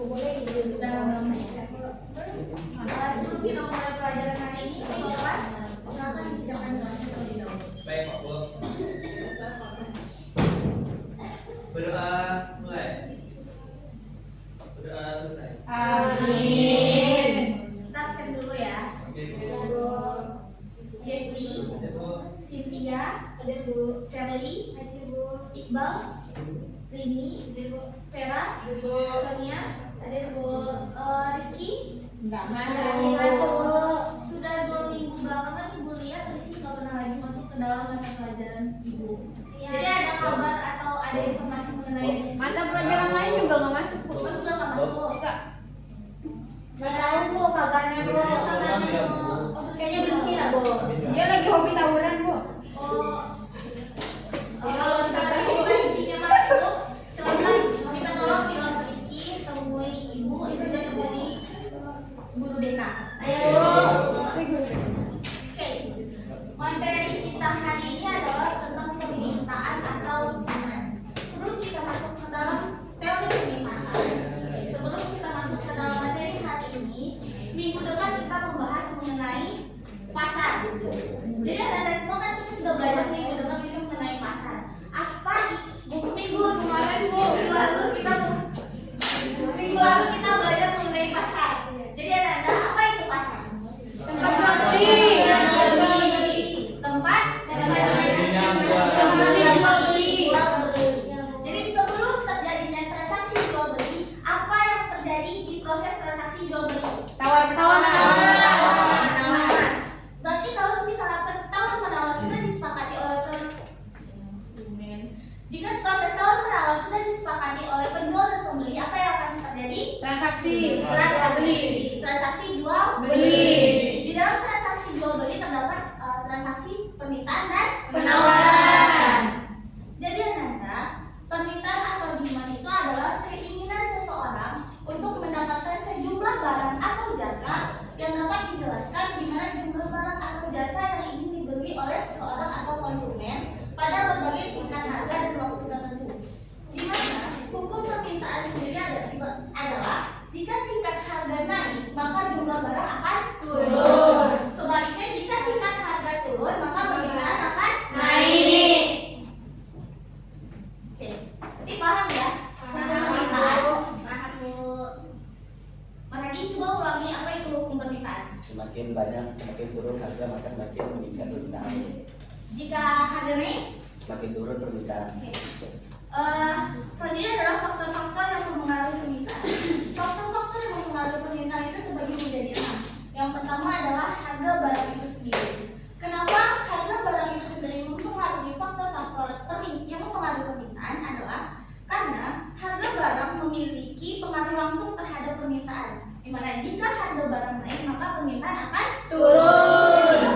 Boleh dalam ya. Sebelum kita mulai pelajaran hari ini, kelas silakan disiapkan gelasnya terlebih dahulu. Baik, Pak Bu. Berdoa mulai. Berdoa selesai. Amin. Kita absen dulu ya. Oke, Jeffrey, Bu. Cynthia, Shirley, Iqbal, Rini, Vera, Sonia, Rizky. Enggak Masuk. Sudah 2 minggu belakangan Ibu lihat Rizky nggak pernah lagi masuk ke dalam mata pelajaran Ibu. Jadi ada kabar atau ada informasi mengenai Rizky? Mata pelajaran lain juga nggak masuk, Bu. Oh, juga nggak masuk. Nggak tahu, Bu, kabarnya, Bu. Kayaknya belum kira, Bu. Dia lagi hobi tawuran, Bu. Kalau misalnya Rizky-nya masuk, silakan kita tolong bilang ke Rizky temui Ibu dan temui guru BK. Ayo, Bu. Oke. Materi kita hari ini adalah tentang permintaan atau demand. Sebelum kita masuk ke dalam teori permintaan, sebelum kita masuk ke dalam materi hari ini, minggu depan kita membahas mengenai pasar. Jadi ada semua kan kita sudah belajar minggu depan ini mengenai pasar. Apa minggu kemarin minggu lalu kita belajar mengenai pasar. Jadi ada apa itu pasar? Tempat beli. Tempat jual beli. Jadi sebelum terjadinya transaksi jual beli, apa yang terjadi di proses transaksi jual beli? Tawar-menawar. Berarti kalau misalnya tawar menawar sudah disepakati oleh konsumen, jika proses tawar menawar sudah disepakati oleh penjual dan pembeli, apa yang akan terjadi? Transaksi Jual beli. Di dalam transaksi jual beli terdapat transaksi permintaan dan penawaran. Jadi Ananda, permintaan atau demand itu adalah keinginan seseorang untuk mendapatkan sejumlah barang atau jasa yang dapat dijelaskan di mana jumlah barang atau jasa yang ingin dibeli oleh seseorang atau konsumen pada berbagai tingkat harga dan waktu tertentu. Di mana hukum permintaan sendiri adalah jika tingkat harga naik, maka jumlah barang akan turun. Sebaliknya, jika tingkat harga turun, maka permintaan akan naik. Oke, jadi paham ya? Paham, Bu. Mahadi, coba ulangi apa itu hukum permintaan. Semakin banyak, semakin turun harga, maka semakin meningkat permintaan. Jika harga naik, Semakin turun permintaan. selanjutnya adalah faktor-faktor yang mempengaruhi permintaan. Faktor-faktor yang mempengaruhi permintaan itu terbagi menjadi 6. Yang pertama adalah harga barang itu sendiri. Kenapa harga barang itu sendiri mempengaruhi faktor-faktor yang mempengaruhi permintaan adalah karena harga barang memiliki pengaruh langsung terhadap permintaan. Dimana jika harga barang naik, maka permintaan akan turun.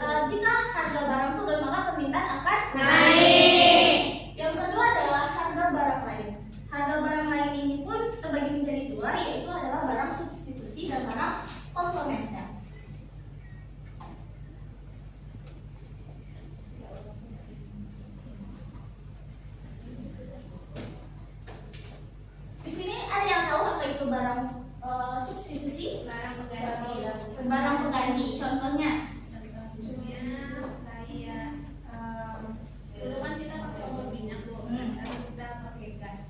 Jika harga barang turun, maka permintaan akan naik. Yang kedua adalah harga barang lain. Harga barang lain ini pun terbagi menjadi 2, yaitu adalah barang substitusi dan barang komplementer. Di sini ada yang tahu apa itu barang substitusi? Barang pengganti. Contohnya? Dulu kan kita pakai kompor minyak, Bu. Sekarang kita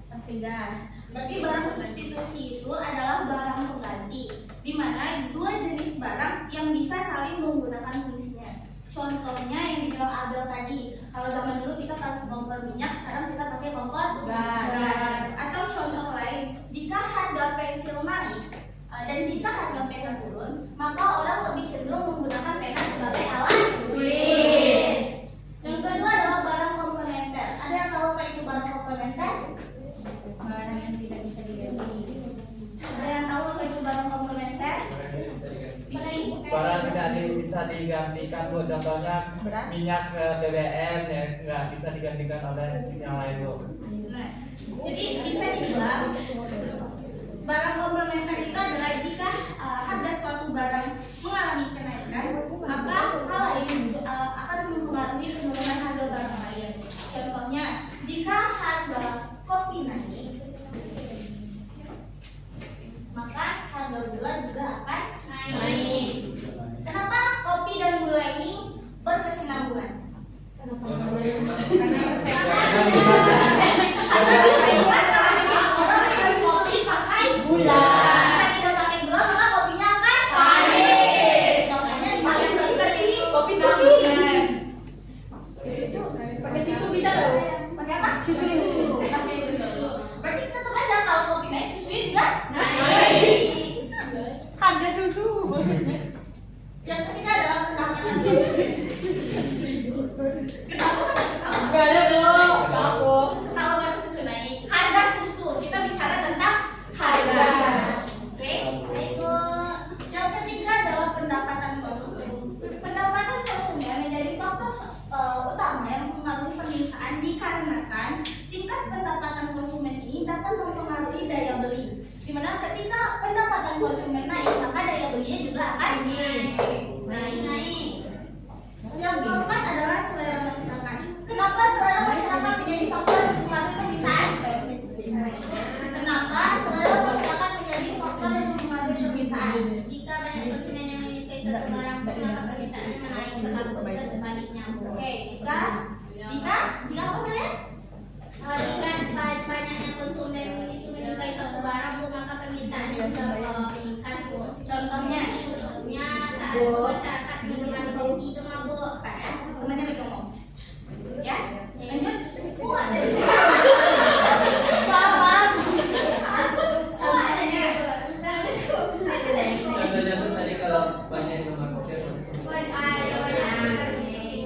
pakai gas. Berarti barang substitusi itu adalah barang pengganti, di mana 2 jenis barang yang bisa saling menggunakan fungsinya. Contohnya yang dibilang Abel tadi, kalau zaman dulu kita pakai kompor minyak, sekarang kita pakai kompor gas. Atau contoh lain, jika harga pensil naik dan jika harga pena turun, maka orang lebih cenderung menggunakan pena sebagai alat tulis. Yang kedua adalah barang komplementer. Ada yang tahu apa itu barang komplementer? Barang yang tidak bisa diganti. Ada yang tahu apa itu barang komplementer? Barang bisa digantikan, Bu. Contohnya minyak BBM ya nggak bisa digantikan oleh yang lain, Bu. Nah, jadi bisa dibilang barang komplementer itu adalah jika harga suatu barang mengalami kenaikan, maka hal lain akan mempengaruhi penurunan harga barang lain. Contohnya, jika harga kopi naik, gula juga akan Naik. Kenapa kopi dan gula ini berkesinambungan? Kopi pakai gula. Kita tidak pakai gula maka kopinya akan pahit. Makanya paling bersih kopi susu. Pakai susu bisa dong? Pakai apa? Susu. Pakai susu. Berarti tetap aja kalau kopi naik susunya juga naik. Harga susu maksudnya. Yang ketiga adalah pendapatan konsumen. Kenapa ketawa? Gak ada dong. Ketawa karena susu naik. Harga susu. Kita bicara tentang harga. Oke. Yang ketiga adalah pendapatan konsumen. Pendapatan konsumen menjadi faktor utama yang mempengaruhi permintaan dikarenakan tingkat pendapatan konsumen ini dapat mempengaruhi daya beli. Dimana ketika pendapatan konsumen naik, maka daya belinya juga akan naik. Yang keempat adalah selera masyarakat. Kenapa selera masyarakat menjadi faktor yang mempengaruhi permintaan? Kenapa selera masyarakat menjadi faktor yang mempengaruhi permintaan? Jika banyak konsumen yang menyukai suatu barang, maka permintaannya menaik. Berlaku juga sebaliknya, Bu. Oke, jika apa ya? Jika banyaknya konsumen itu menyukai suatu barang, Bu, maka permintaannya juga meningkat, Bu. Contohnya Saat masyarakat menggunakan kopi itu mah, Bu. temannya lagi ngomong. Ya, lanjut. Contohnya tuh tadi kalau banyak yang memakai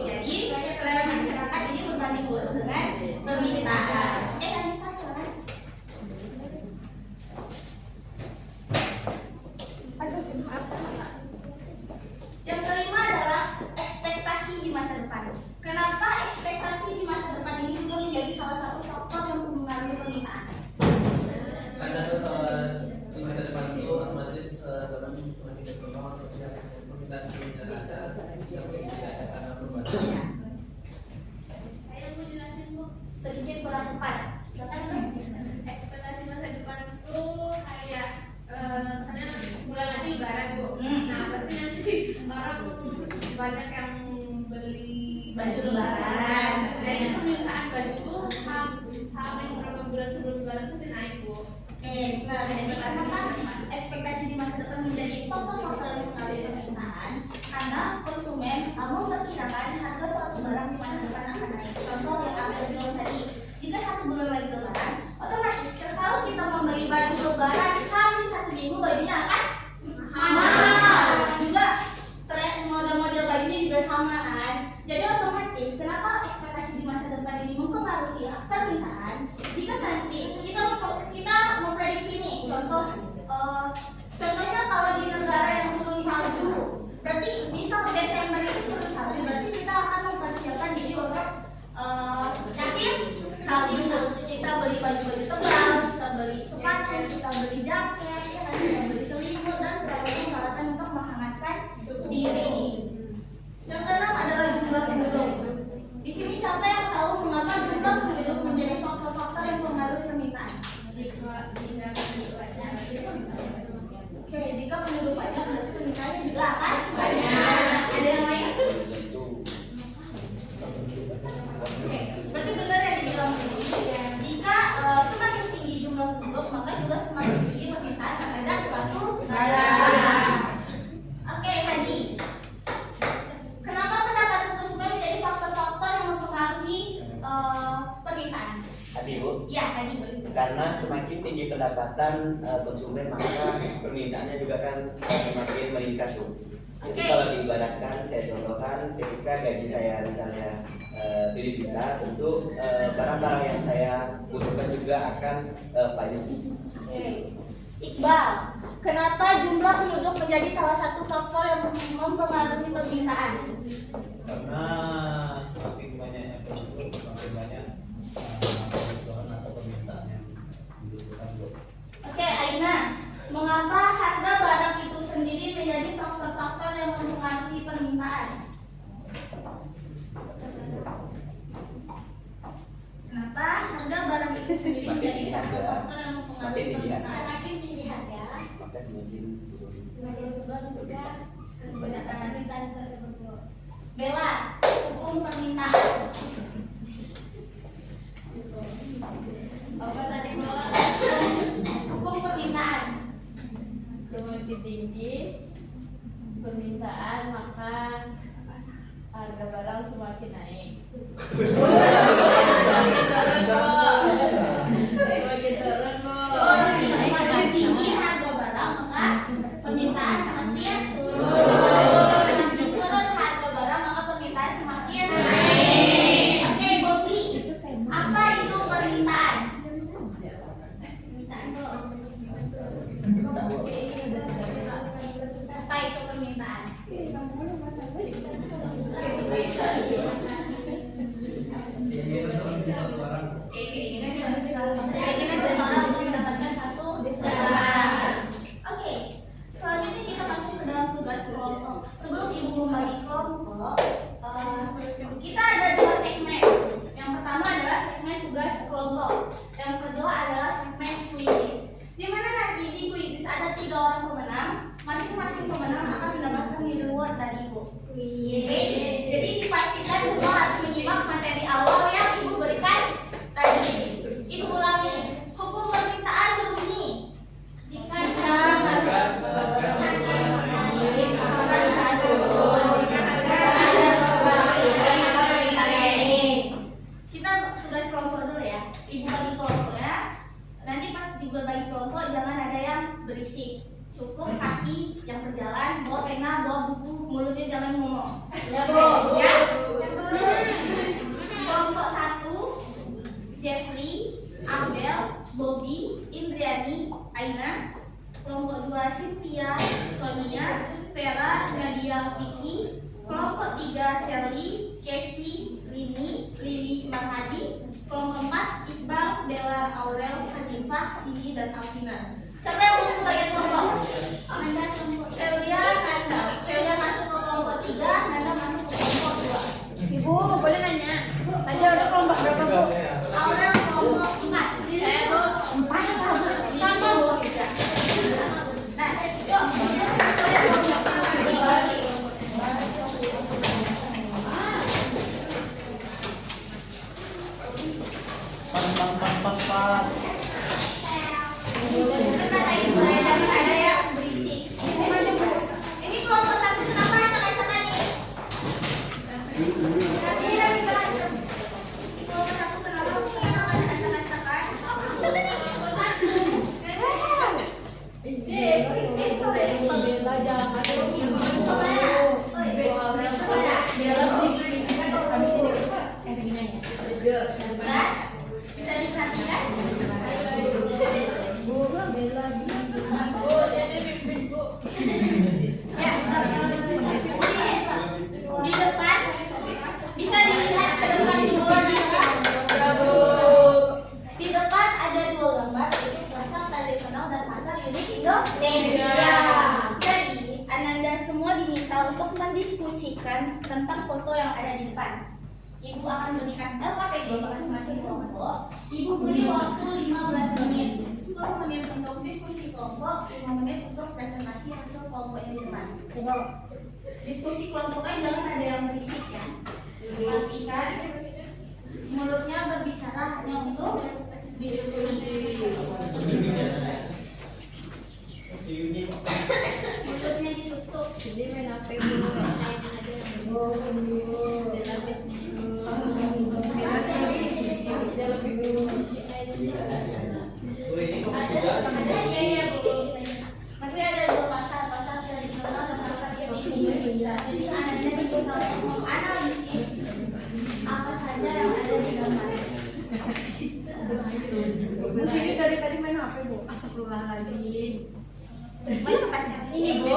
Jadi selera masyarakat ini berbanding lurus dengan permintaan. Hanifah silakan. Yang kelima adalah ekspektasi di masa depan. Kenapa ekspektasi di masa depan ini juga menjadi salah satu faktor yang mempengaruhi permintaan? karena tuh di masa depan itu otomatis zaman semakin berkembang permintaan semakin ada sampai tidak ada karena perubahan. Saya mau jelasin, Bu. Sedikit kurang tepat. Silakan. Ekspektasi masa depan tuh kayak misalnya bulan nanti lebaran, Bu. Nah, pasti nanti orang banyak yang beli Baju lebaran. Dan permintaan baju tuh hampir beberapa bulan sebelum lebaran pasti naik, Bu. Oke, nah jadi kenapa ekspektasi di masa depan menjadi faktor-faktor yang mempengaruhi permintaan? Karena konsumen memperkirakan harga suatu barang di masa depan akan naik. Contoh yang Amel bilang tadi, jika 1 bulan lagi lebaran, otomatis kalau kita membeli baju lebaran hampir 1 minggu bajunya akan mahal. Juga tren model-model bajunya juga sama kan. Jadi otomatis kenapa ekspektasi di masa depan ini mempengaruhi permintaan? Jika nanti kita memprediksi nih, contohnya kalau di negara yang turun salju, berarti bisa Desember itu turun salju, berarti kita akan mempersiapkan diri untuk yakin salju. Kita beli baju-baju tebal, kita beli sepatu, kita beli jaket, ya kan? Kita beli selimut dan peralatan untuk menghangatkan diri. Yang keenam adalah jumlah penduduk. Di sini siapa yang tahu mengapa jumlah penduduk menjadi faktor-faktor yang mempengaruhi permintaan? Oke, jika penduduk banyak berarti permintaannya juga akan banyak. Ada yang lain? Oke, berarti benar yang dibilang ini. Jika semakin tinggi jumlah penduduk, maka juga semakin tinggi permintaan terhadap suatu barang. Oke, Hadi. Kenapa pendapatan konsumen menjadi faktor-faktor yang mempengaruhi permintaan? Tadi Bu, Ya, Hadi. karena semakin tinggi pendapatan konsumen maka permintaannya juga kan semakin meningkat Bu. Jadi Oke. kalau diibaratkan, saya contohkan ketika gaji saya misalnya 7 juta, tentu barang-barang yang saya butuhkan juga akan banyak. Oke. Iqbal, kenapa jumlah penduduk menjadi salah satu faktor yang mempengaruhi permintaan? Karena semakin banyaknya penduduk semakin banyak kebutuhan atau permintaan yang dibutuhkan Bu. Oke, Aina, mengapa harga barang itu sendiri menjadi faktor-faktor yang mempengaruhi permintaan? Kenapa harga barang itu sendiri Semakin menjadi tinggi harga, faktor-faktor yang mempengaruhi semakin tinggi harga. permintaan? Semakin tinggi harga. Maka maka semakin turun. Semakin turun juga permintaan tersebut. Bella, hukum permintaan. Apa tadi Bella? Hukum permintaan. Semakin tinggi permintaan maka harga barang semakin naik. Semakin turun kok. Semakin tinggi harga barang maka permintaan semakin turun. Semakin turun harga barang maka permintaan semakin naik. Oke, Bobby, apa itu permintaan? Permintaan kok. Apa itu permintaan? Keinginan seseorang untuk mendapatkan satu barang. Oke, selanjutnya kita masuk ke dalam tugas kelompok. Sebelum ibu membagi kelompok, kita ada dua segmen. Yang pertama adalah segmen tugas kelompok. Yang kedua adalah segmen kuisis. Di mana nanti di kuisis ada 3 orang pemenang. Masing-masing pemenang akan mendapatkan reward dari ibu. Jadi dipastikan semua harus menyimak materi awal yang ibu berikan tadi. Ibu ulangi. Hukum permintaan berbunyi jika kita tugas kelompok dulu ya. Ibu bagi kelompoknya. Nanti pas dibagi kelompok jangan ada yang berisik. Cukup kaki yang berjalan, bawa pena, bawa buku, mulutnya jangan ngomong. Ya, Bu. Ya. Kelompok 1, Jeffrey, Abel, Bobby, Indriani, Aina. Kelompok 2, Cynthia, Sonia, Vera, Nadia, Vicky. Kelompok 3, Shelly, Casey, Lini, Lili, Marhadi. Kelompok 4, Iqbal, Bella, Aurel, Hanifah, Sidi, dan Alvina. Siapa yang mau bagian kelompok? Nanda kelompok. Celia, Nanda. Celia masuk ke kelompok 3, Nanda masuk ke kelompok 2. Ibu boleh nanya? Tadi ada kelompok berapa Bu? Aurel kelompok 4. Bu 4 sama Bu. Nah, yuk. Ada yang berisik. Ini kelompok 1 kenapa acak-acakan nih? Kelompok 1 kenapa bisa diperhatikan? Ya, di depan bisa dilihat ke depan dulu nih. Di depan ada 2 gambar, yaitu pasar tradisional dan pasar unik Indonesia. Jadi, Ananda semua diminta untuk mendiskusikan tentang foto yang ada di depan. Ibu akan berikan LKPD ke masing-masing kelompok. Ibu beri waktu 15 menit. 10 menit untuk diskusi kelompok, 5 menit untuk presentasi hasil kelompok yang di depan. Diskusi kelompoknya jangan ada yang berisik ya. Pastikan mulutnya berbicara hanya untuk diskusi. Mulutnya ditutup. Jadi main HP dulu, main aja yang dulu. Nanti ada 2 pasar tradisional dan pasar Indonesia. Jadi Anda diminta untuk menganalisis apa saja yang ada di gambar. Bu Sini dari tadi main HP Bu. Astagfirullahaladzim. Mana kertasnya? Ini Bu.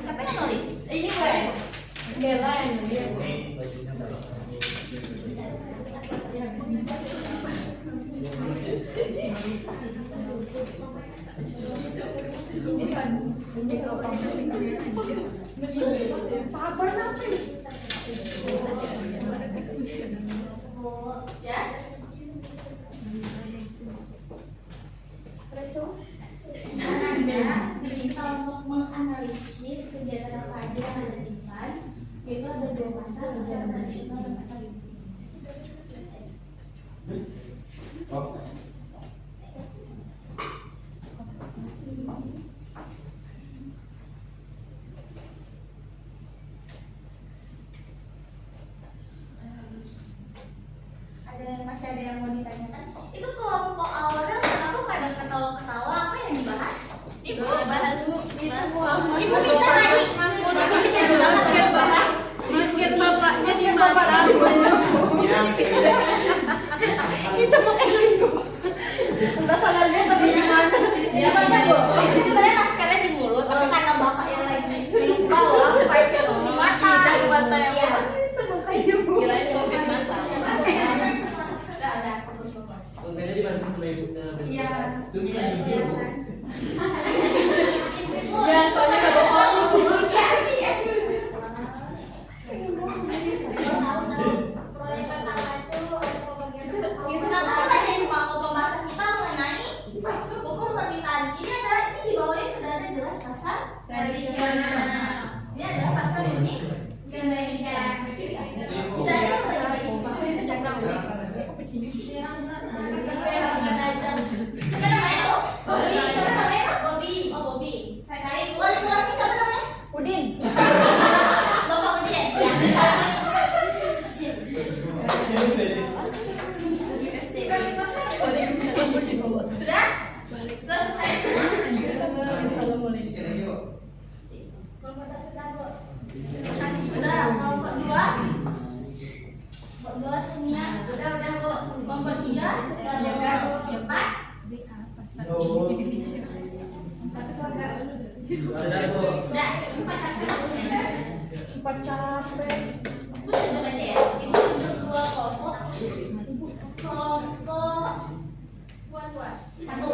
Siapa yang nulis? Ini Bu. Bella yang nulis Bu. Ya. Ananda aja yang ada di depan, yaitu ada dua pasar tradisional dan pasar masih ada yang mau ditanyakan? Itu kelompok awalnya kenapa pada ketawa-ketawa? Apa yang dibahas? Ibu bahas Ibu minta tadi masker bahas masker bapaknya si bapak aku. Itu makanya itu. Entah salahnya tapi gimana? Gimana Bu? Itu sebenarnya maskernya di mulut, tapi karena bapak yang lagi di bawah, vibes-nya tuh di mata. Di mata yang bawah. Itu makanya Bu. Kirain covid mata. Udah, fokus. Makanya dibantu sama ibunya. Iya. Itu minyak jujur bu. Ya, soalnya nggak bohong. Proyek pertama itu kenapa tadi Pak pembahasan kita mengenai hukum permintaan ini di bawahnya sudah ada jelas pasar tradisional. Ini adalah pasar unik Indonesia. Tidak ada yang bagi-bagi seperti ini. Siapa namanya Bu? Bobby. Siapa namanya? Bobby. Oh Bobby. Terkait wali kelasnya siapa namanya? Udin. Bapak Udin. Sudah? Selesai. Kelompok satu kan Bu? Sudah. Kelompok dua? Kelompok dua semua. Udah Bu. Kelompok tiga? Empat? Sudah bu. Udah, empat capek. Ibu tunjuk aja ya. Ibu tunjuk dua kelompok. Kelompok satu.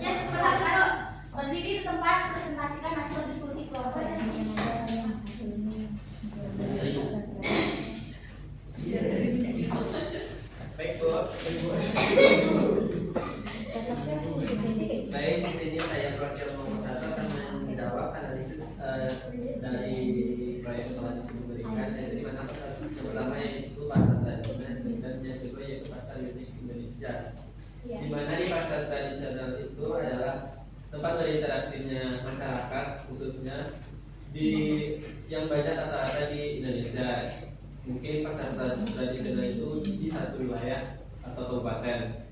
Ya, satu. Berdiri di tempat presentasikan hasil diskusi kelompok. Baik bu. Baik, di sini saya Wakil nomor 1 akan menjawab analisis dari proyek yang telah diberikan. Yaitu di mana yang pertama yaitu pasar tradisional dan yang kedua yaitu pasar unik Indonesia. Di mana di pasar tradisional itu adalah tempat berinteraksinya masyarakat, khususnya di yang banyak rata-rata di Indonesia. Mungkin pasar tradisional itu di satu wilayah atau kabupaten.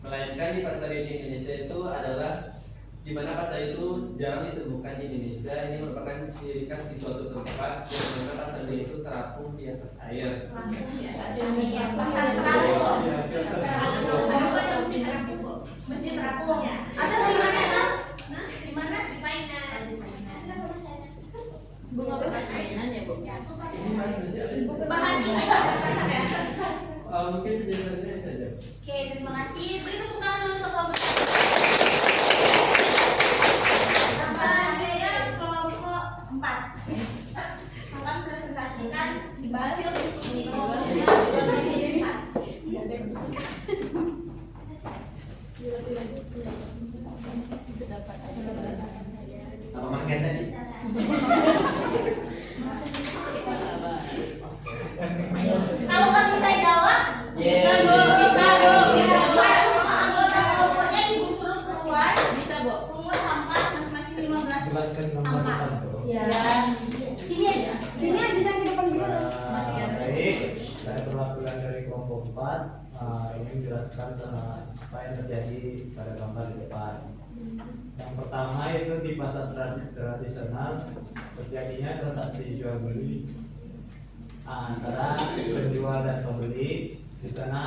Melainkan di pasar unik Indonesia itu adalah di mana pasar itu jarang ditemukan di Indonesia. Ini merupakan ciri khas di suatu tempat yang mana pasarnya itu terapung di atas air. Pasar terapung. Masjid terapung. Ada di mana? Di mana? Di Painan. Bunga permainan ya Bu. Ini masih Bahas mungkin penjelasannya saja. Oke, terima kasih. Beri tepuk tangan dulu untuk kelompok. Selanjutnya kelompok 4 akan presentasikan hasil diskusi kelompoknya. Apa masker tadi? Kalau nggak bisa jawab, Bisa Bu. satu anggota kelompoknya ibu suruh keluar, Bisa Bu. pungut sampah masing-masing 15 Jelaskan sampah. ya. Sini aja jangan di depan dulu. Baik, saya perwakilan dari kelompok 4 ingin menjelaskan apa yang terjadi pada gambar di depan. Yang pertama itu di pasar tradisional terjadinya transaksi jual beli antara penjual dan pembeli. Di sana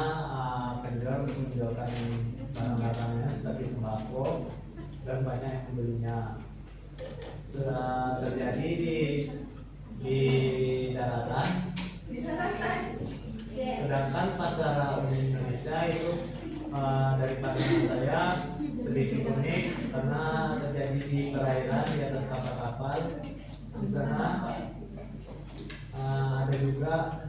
penjual menjualkan barang-barangnya seperti sembako dan banyak yang membelinya. Terjadi di daratan. Sedangkan pasar umum Indonesia itu dari pandangan saya sedikit unik karena terjadi di perairan di atas kapal-kapal. Di sana ada juga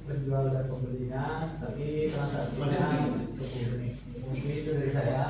penjual dan pembelinya, tapi transaksinya cukup unik. Mungkin itu dari saya.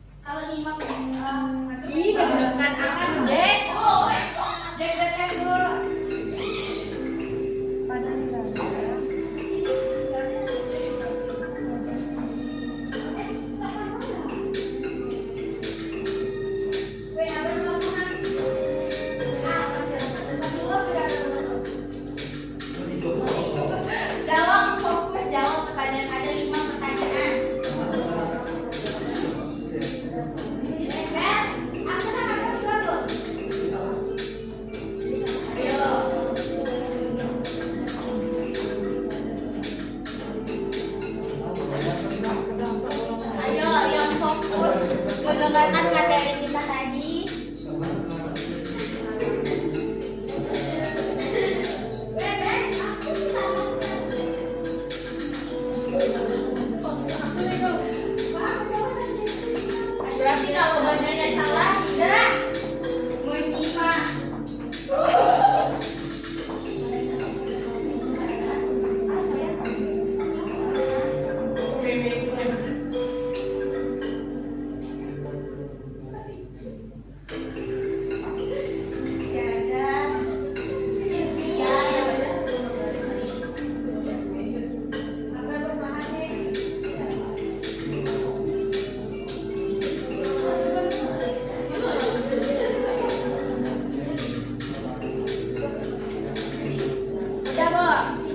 calon imam Ih, deg-degan akan dek. deg-degan dulu. Jawab, fokus jawab pertanyaan, ada 5 pertanyaan. Aku sama kamu gabung. Ayo. Ayo, yang fokus mendengarkan materi kita tadi. Berarti kalau banyaknya salah tidak menyimak.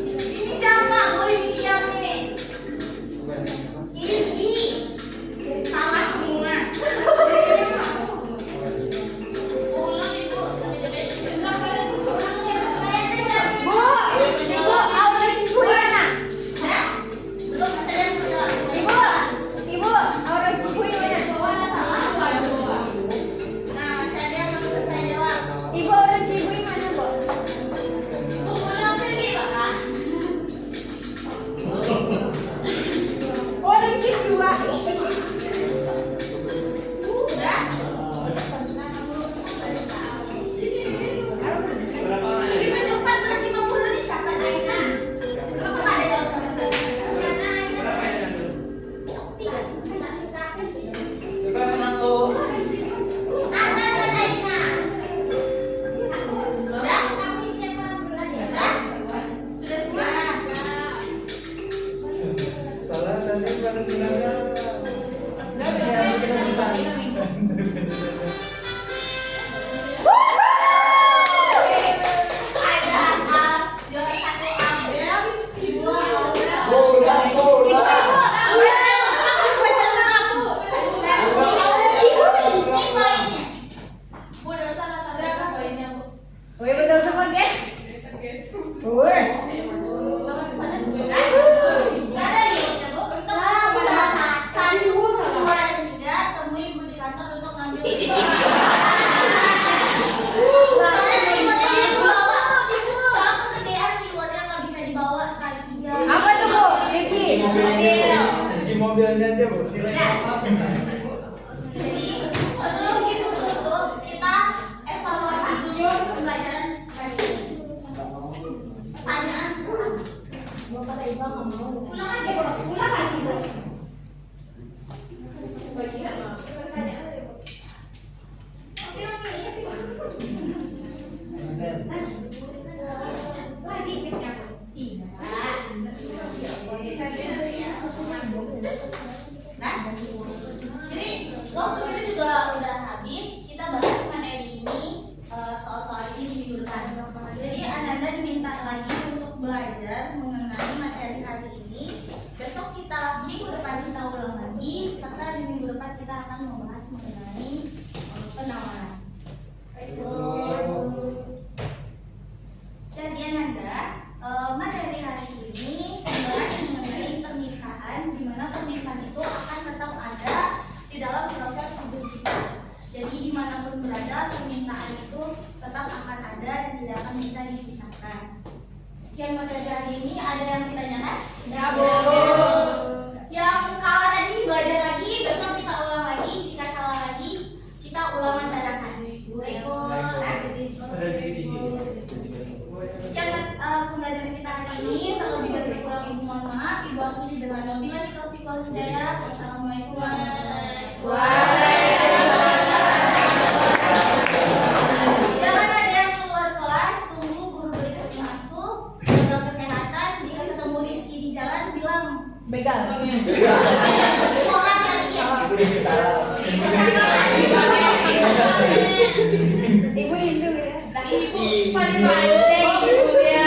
Ini siapa? Boleh diam nih. Ini salah semua. Ulang ibu. Bu, aura ibu mana? Belum masih ada yang belum. Ibu, aura ibu mana? Salah. Nah, masih ada yang belum selesai jawab. Ibu, aura ibu mana, Bu? Bu, pulang sini, Pak. Orang kedua. Udah. Kita cepat plus 50 disahkan Aina. Kenapa nggak ada jawab sama sekali? Karena Aina dan Aina. Udah? Kamu siapa? Udah? Sudah semua? Salah nanti baru bilangnya. Ada juara 1 Abel, 2 Aura. Bola. Bu, dosa rata berapa poinnya, Bu? Woi, betul semua, guys. Woi. Nggak ada nih, Bu. Untuk pada 1, 2, dan 3 temui Ibu di kantor untuk ngambil. Soalnya remote-nya dibawa, soal kegedean remote-nya nggak bisa dibawa sekali 3. Apa tuh, Bu? TV. Si mobilnya aja Bu, silakan apa? Jadi sebelum Ibu tutup, kita evaluasi dulu pembelajaran tadi ini. Pertanyaan ulang. Ulang lagi, Bu. Ulang lagi, Bu. Lagi ke siapa? Tidak. Nah, jadi waktu itu juga udah habis. Kita bahas materi ini, soal-soal ini minggu depan. Jadi Ananda diminta lagi untuk belajar mengenai materi hari ini. Besok kita minggu depan kita ulang lagi. Serta di minggu depan kita akan membahas mengenai penawaran. Jadi Ananda, materi hari ini membahas mengenai pernikahan, di mana pernikahan itu akan tetap ada di dalam proses hidup kita. Jadi dimanapun berada, pernikahan itu tetap akan ada dan tidak akan bisa dipisahkan. Sekian materi hari ini, ada yang ditanyakan? Ya, Bu. Yang kalah tadi belajar lagi, besok kita ulang lagi. Jika salah lagi, kita ulangan dadakan. Sekian pembelajaran kita hari ini. Terlebih dan kurang ibu mohon maaf. Ibu akhiri dengan wabillahi taufiq wal hidayah. Wassalamualaikum warahmatullahi wabarakatuh. Begal. Ibu ini salah. Ibu isu ya. Nah, ibu pada pandai ibu ya.